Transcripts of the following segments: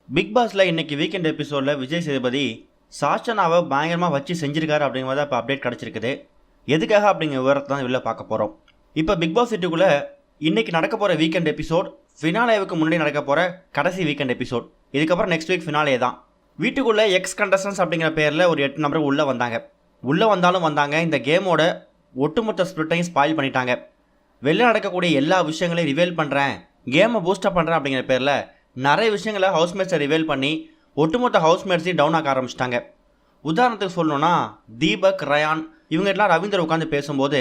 Big பாஸ்ல இன்னைக்கு weekend எபிசோட்ல விஜய் சேதுபதி சாச்சனாவை பயங்கரமாக வச்சு செஞ்சிருக்காரு அப்படிங்கிறத இப்போ அப்டேட் கிடச்சிருக்குது. எதுக்காக அப்படிங்கிற விவரத்தை தான் வெளில பார்க்க போகிறோம். இப்போ பிக் பாஸ் வீட்டுக்குள்ளே இன்னைக்கு நடக்க போகிற வீக்கெண்ட் எபிசோட் ஃபினாலேவுக்கு முன்னாடி நடக்க போகிற கடைசி வீக்கெண்ட் எபிசோட். இதுக்கப்புறம் நெக்ஸ்ட் வீக் ஃபினாலே தான். வீட்டுக்குள்ளே எக்ஸ் கண்டஸ்டன்ஸ் அப்படிங்கிற பேரில் ஒரு 8 நபர்கள் உள்ளே வந்தாங்க. உள்ளே வந்தாங்க இந்த கேமோட ஒட்டுமொத்த ஸ்பிரிட்டையும் ஸ்பாயில் பண்ணிட்டாங்க. வெளில நடக்கக்கூடிய எல்லா விஷயங்களையும் ரிவீல் பண்ணுறேன், கேமை பூஸ்டப் பண்ணுறேன் அப்படிங்கிற பேரில் நிறைய விஷயங்களை ஹவுஸ்மேட்ஸை ரிவீல் பண்ணி ஒட்டுமொத்த ஹவுஸ்மேட்ஸையும் டவுன் ஆக்க ஆரம்பிச்சிட்டாங்க. உதாரணத்துக்கு சொல்லணும்னா தீபக், ரயான் இவங்க எல்லாம் ரவீந்தர் உட்காந்து பேசும்போது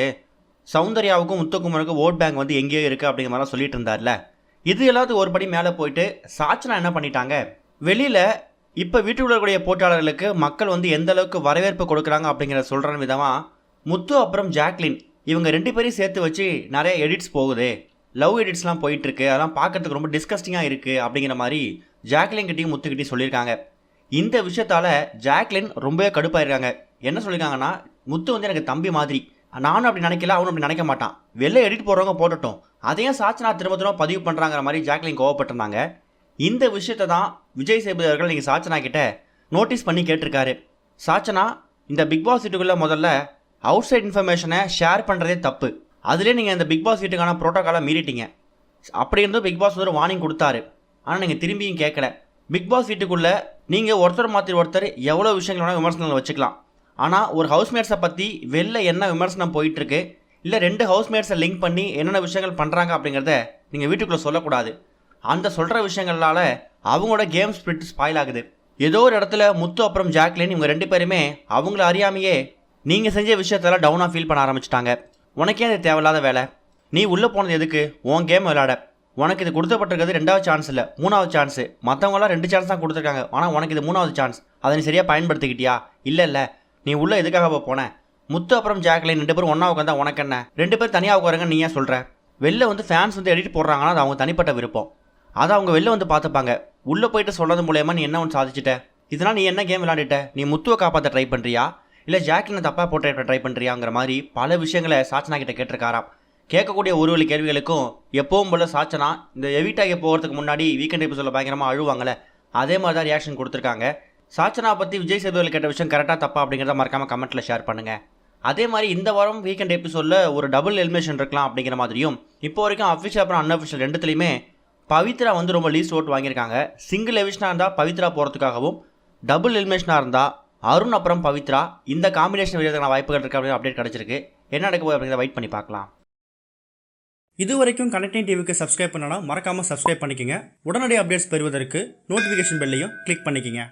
சௌந்தர்யாவுக்கும் முத்துக்குமருக்கும் ஓட் பேங்க் வந்து எங்கேயோ இருக்குது அப்படிங்கிற மாதிரிலாம் சொல்லிட்டு இருந்தார்ல. இது எல்லாத்துக்கும் ஒரு படி மேலே போயிட்டு சாச்சனா என்ன பண்ணிட்டாங்க, வெளியில் இப்போ வீட்டுக்குள்ள இருக்கக்கூடிய போட்டியாளர்களுக்கு மக்கள் வந்து எந்த அளவுக்கு வரவேற்பு கொடுக்குறாங்க அப்படிங்கிறத சொல்கிற விதமாக முத்து அப்புறம் ஜாக்லின் இவங்க 2 பேரையும் சேர்த்து வச்சு நிறைய எடிட்ஸ் போகுது, லவ் எடிட்ஸ்லாம் போயிட்டுருக்கு, அதெல்லாம் பார்க்கறதுக்கு ரொம்ப டிஸ்கஸ்டிங்காக இருக்குது அப்படிங்கிற மாதிரி ஜாக்லின் கிட்டையும் முத்துக்கிட்டையும் சொல்லியிருக்காங்க. இந்த விஷயத்தால் ஜாக்லின் ரொம்பவே கடுப்பாயிருக்காங்க. என்ன சொல்லியிருக்காங்கன்னா, முத்து வந்து எனக்கு தம்பி மாதிரி, நானும் அப்படி நினைக்கல, அவனும் அப்படி நினைக்க மாட்டான், வெளில எடிட் போடுறவங்க போட்டுட்டோம், அதையும் சாச்சனா திரும்ப பதிவு பண்ணுறாங்கிற மாதிரி ஜாக்லின் கோவப்பட்டிருந்தாங்க. இந்த விஷயத்தை தான் விஜய் சேதுபதி அவர்கள் நீங்கள் சாச்சனா கிட்ட நோட்டீஸ் பண்ணி கேட்டிருக்காரு. சாச்சனா, இந்த பிக் பாஸ் வீட்டுக்குள்ளே முதல்ல அவுட் சைட் இன்ஃபர்மேஷனை ஷேர் பண்ணுறதே தப்பு, அதுலேயே நீங்கள் இந்த பிக் பாஸ் வீட்டுக்கான ப்ரோட்டோக்காலை மீறிட்டீங்க. அப்படி இருந்தும் பிக் பாஸ் ஒரு வார்னிங் கொடுத்தாரு, ஆனால் நீங்கள் திரும்பியும் கேட்கல. பிக் பாஸ் வீட்டுக்குள்ளே நீங்கள் ஒருத்தர் மாற்றி ஒருத்தர் எவ்வளோ விஷயங்களோட விமர்சனங்களை வச்சுக்கலாம், ஆனால் ஒரு ஹவுஸ்மேட்ஸை பற்றி வெளில என்ன விமர்சனம் போயிட்டுருக்கு, இல்லை 2 ஹவுஸ்மேட்ஸை லிங்க் பண்ணி என்னென்ன விஷயங்கள் பண்ணுறாங்க அப்படிங்கிறத நீங்கள் வீட்டுக்குள்ளே சொல்லக்கூடாது. அந்த சொல்கிற விஷயங்களால அவங்களோட கேம் ஸ்பிரிட் ஸ்பாயில் ஆகுது. ஏதோ ஒரு இடத்துல முத்து அப்புறம் ஜாக்லின் இவங்க 2 பேருமே அவங்கள அறியாமையே நீங்கள் செஞ்ச விஷயத்தெல்லாம் டவுனாக ஃபீல் பண்ண ஆரம்பிச்சிட்டாங்க. உனக்கே அது தேவையில்லாத வேலை, நீ உள்ளே போனது எதுக்கு, உன் கேம் விளையாட, உனக்கு இது கொடுத்தப்பட்டிருக்கிறது 2வது சான்ஸ் இல்லை 3வது சான்ஸு, மற்றவங்களாம் 2 சான்ஸ் தான் கொடுத்துருக்காங்க, ஆனால் உனக்கு இது 3வது சான்ஸ், அதை நீ சரியாக பயன்படுத்திக்கிட்டியா? இல்லை நீ உள்ளே எதுக்காக போன? முத்து அப்புறம் ஜாக்லின் 2 பேரும் ஒன்றா உட்காந்தா உனக்கு என்ன, 2 பேர் தனியாக உட்காருங்க நீ ஏன் சொல்கிற? வெளில வந்து ஃபேன்ஸ் வந்து எடிட் போடுறாங்கன்னா அது அவங்க தனிப்பட்ட விருப்பம், அதை அவங்க வெளில வந்து பார்த்துப்பாங்க. உள்ளே போயிட்டு சொல்கிறது மூலயமா நீ என்ன ஒன்று சாதிச்சிட்ட? இதனால் நீ என்ன கேம் விளையாடிட்ட? நீ முத்துவை காப்பாற்ற ட்ரை பண்ணுறியா, இல்லை ஜாக்லினை தப்பாக போட்டு ட்ரை பண்ணுறியாங்கிற மாதிரி பல விஷயங்களை சாச்சனா கிட்ட கேட்டிருக்காராம். கேட்கக்கூடிய ஒரு வழி கேள்விகளுக்கும் எப்பவும் போல் சாச்சனா இந்த எவிட்டாகி போகிறதுக்கு முன்னாடி வீக்கெண்ட் எபிசோட பயங்கரமாக அழுவாங்களே, அதே மாதிரி தான் ரியாக்ஷன் கொடுத்துருக்காங்க. சாச்சனா பற்றி விஜய் சேதுபதி கேட்ட விஷயம் கரெக்டாக தப்பா அப்படிங்கிறத மறக்காமல் கமெண்ட்டில் ஷேர் பண்ணுங்கள். அதே மாதிரி இந்த வாரம் வீக்கெண்ட் எபிசோடில் ஒரு டபுள் எலிமினேஷன் இருக்கலாம் அப்படிங்கிற மாதிரியும், இப்போ வரைக்கும் அஃபிஷியல் அப்புறம் அன்அஃபிஷியல் 2த்துலையுமே பவித்ரா வந்து ரொம்ப லீஸ்ட் ஓட் வாங்கியிருக்காங்க. சிங்கிள் எலிமினேஷனாக இருந்தால் பவித்ரா போகிறதுக்காகவும், டபுள் எலிமினேஷனாக இருந்தால் அருண் அப்புறம் பவித்ரா இந்த காம்பினேஷன் வெளியான வாய்ப்புகள் இருக்குது அப்படின்னு அப்டேட் கிடச்சிருக்கு. என்ன நடக்க போகுது அப்படிங்கிறத வெயிட் பண்ணி பார்க்கலாம். இது வரைக்கும் கனெக்டிங் டிவிக்கு சப்ஸ்கிரைப் பண்ணனா மறக்காமல் சப்ஸ்கிரைப் பண்ணிக்கங்க. உடனடி அப்டேட்ஸ் பெறுவதற்கு நோட்டிஃபிகேஷன் பெல்லையும் கிளிக் பண்ணிக்கங்க.